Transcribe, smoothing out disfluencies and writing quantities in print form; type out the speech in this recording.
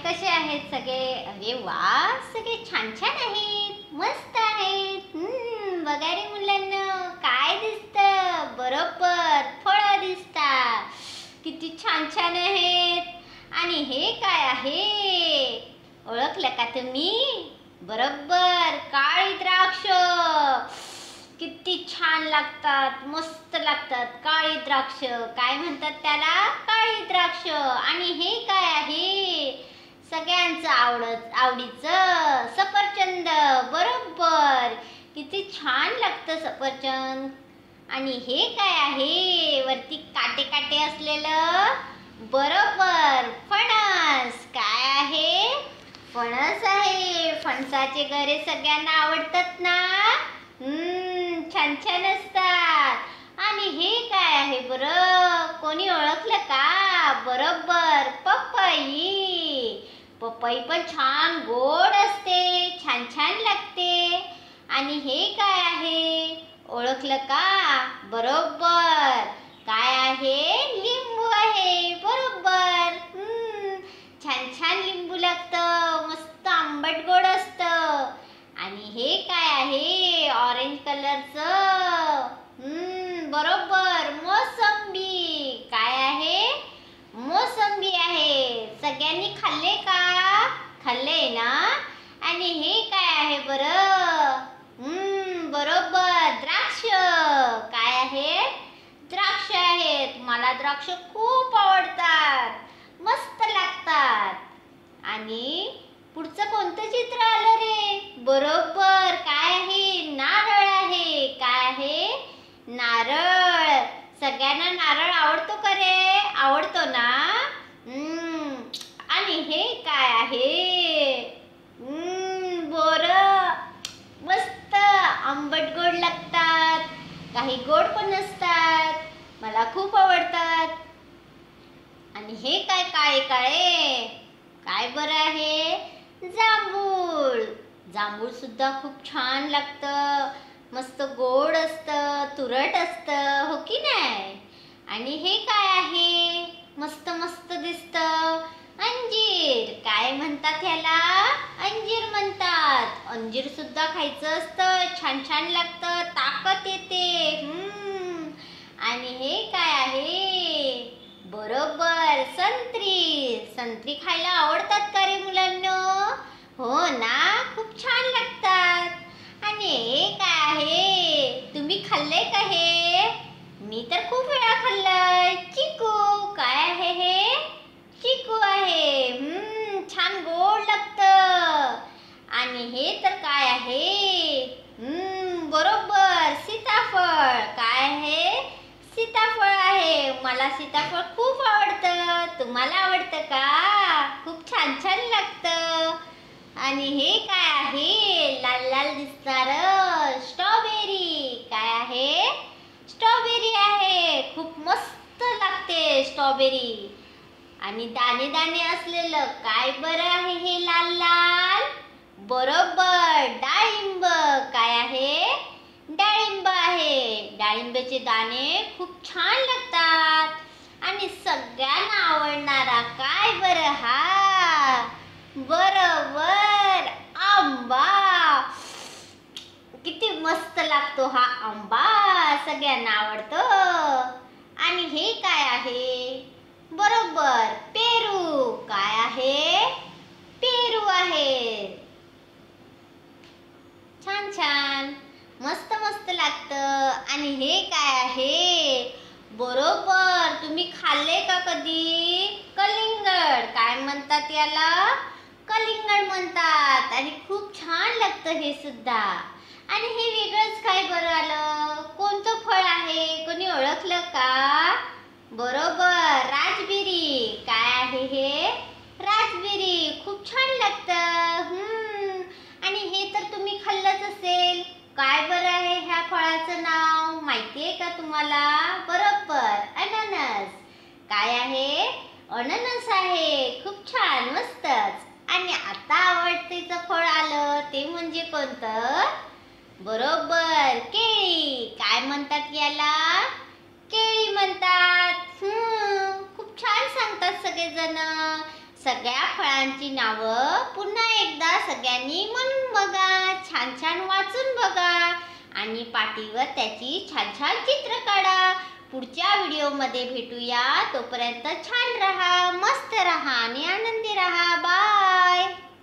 कसे आहेत सगळे? अरे वा, सगळे छान छान आहेत, मस्त आहेत. बघा रे मुलांना, काय दिसतं? बरोबर फळं दिसतात. किती छान छान आहेत. आणि हे काय आहे? ओळखलं का तुम्ही? बरोबर काळी द्राक्ष. किती छान लागतात, मस्त लागतात. काळी द्राक्ष काय म्हणतात त्याला? काळी द्राक्ष. आणि हे काय आहे? सगळ्यांचं आवडीचं सफरचंद. बरोबर, किती छान लागतं सफरचंद. आणि हे काय आहे? वरती काटे काटे असलेलं? बरोबर फणस. काय आहे? फणस आहे. फणसाचे गरे सगळ्यांना आवडतात ना? छान छान असतात. आणि हे काय आहे बरं? कोणी ओळखलं का? बरोबर पपई. पपई पण छान गोड असते, छान छान लागते. आणि हे काय आहे? ओळखलं का? बरोबर काय आहे? लिंबू आहे. बरोबर छान छान लिंबू लागतं, मस्त आंबट गोड असतं. आणि हे काय आहे? ऑरेंज कलरचं? बरोबर मोसंबी. काय आहे? मोसंबी आहे. सगळ्यांनी खाल्ले का? खाल्ले ना? आणि हे काय आहे बरं? बरोबर द्राक्ष. काय आहे? द्राक्ष आहेत. मला द्राक्ष खूप आवडतात, मस्त लागतात. आणि पुढचं कोणतं चित्र आलं रे? बरोबर काय आहे? नारळ आहे. काय आहे? नारळ. सगळ्यांना नारळ आवडतो का रे? आवडतो ना? आणि हे काय आहे? बोरं. मस्त आंबट गोड लागतात, काही गोड पण नसतात, मला खूप आवडतात. आणि हे काय काळे काळे? काय बरं आहे? जांभूळ. जांभूळ सुद्धा खूप छान लागतं, मस्त गोड असतं, तुरट असतं, हो की नाही? आणि हे काय आहे? मस्त मस्त दिसतं. अंजीर. काय म्हणतात ह्याला? अंजीर म्हणतात. अंजीर सुद्धा खायचं असतं, छान छान लागतं, ताकद येते. आणि हे काय आहे? बरोबर संत्री. संत्री खायला आवडतात का रे मुलांनो? हो ना, खूप छान लागतात. आणि हे काय आहे? तुम्ही खाल्ले का हे? मी तर खूप वेळा खाल्लंय. चिकू. काय आहे हे? चिकू आहे. छान गोड लागतं. आणि हे तर काय आहे? बरोबर सीताफळ. काय आहे? सीताफळ आहे. मला सीताफळ खूप आवडतं. तुम्हाला आवडतं का? खूप छान छान लागतं. आणि हे काय आहे? लाल लाल दिसणारं? स्ट्रॉबेरी. काय आहे? स्ट्रॉबेरी आहे. खूप मस्त लागते स्ट्रॉबेरी. आणि दाणे दाणे असलेलं काय बरं आहे हे लाल लाल? बरोबर डाळिंब. काय आहे? डाळिंब आहे. डाळिंबाचे दाणे खूप छान लागतात. आणि सगळ्यांना आवडणारा काय बरं हा? बरोबर आंबा. किती मस्त लागतो हा आंबा, सगळ्यांना आवडतो. आणि हे काय आहे? बरोबर पेरू. काय आहे? पेरू आहे. छान छान, मस्त मस्त लागतं. आणि हे काय आहे? बरोबर, तुम्ही खाल्ले का कधी? कलिंगड. काय म्हणतात याला? कलिंगड म्हणतात. आणि खूप छान लागतं हे सुद्धा. आणि हे वेगळंच काय बरं आलं? कोणतं फळ आहे? कोणी ओळखलं का? बरोबर राजबेरी. काय आहे हे? राजबेरी. खूप छान लागतं. आणि हे तर तुम्ही खाल्लंच असेल. काय बरं आहे ह्या फळाचं नाव? माहितीये का तुम्हाला? बरोबर अननस. काय आहे? अननस आहे. खूप छान, मस्तच. आणि आता आवडतेचं फळ आलं, ते म्हणजे कोणतं? बरोबर केळी. काय म्हणतात याला? केळी म्हणतात. खूप छान सांगतात सगळेजण. सगळ्या फळांची नावं पुन्हा एकदा सगळ्यांनी म्हणून बघा, छान छान वाचून बघा आणि पाटीवर त्याची छान छान चित्र काढा. पुढच्या व्हिडिओमध्ये भेटूया. तोपर्यंत छान राहा, मस्त राहा आणि आनंदी राहा. बाय.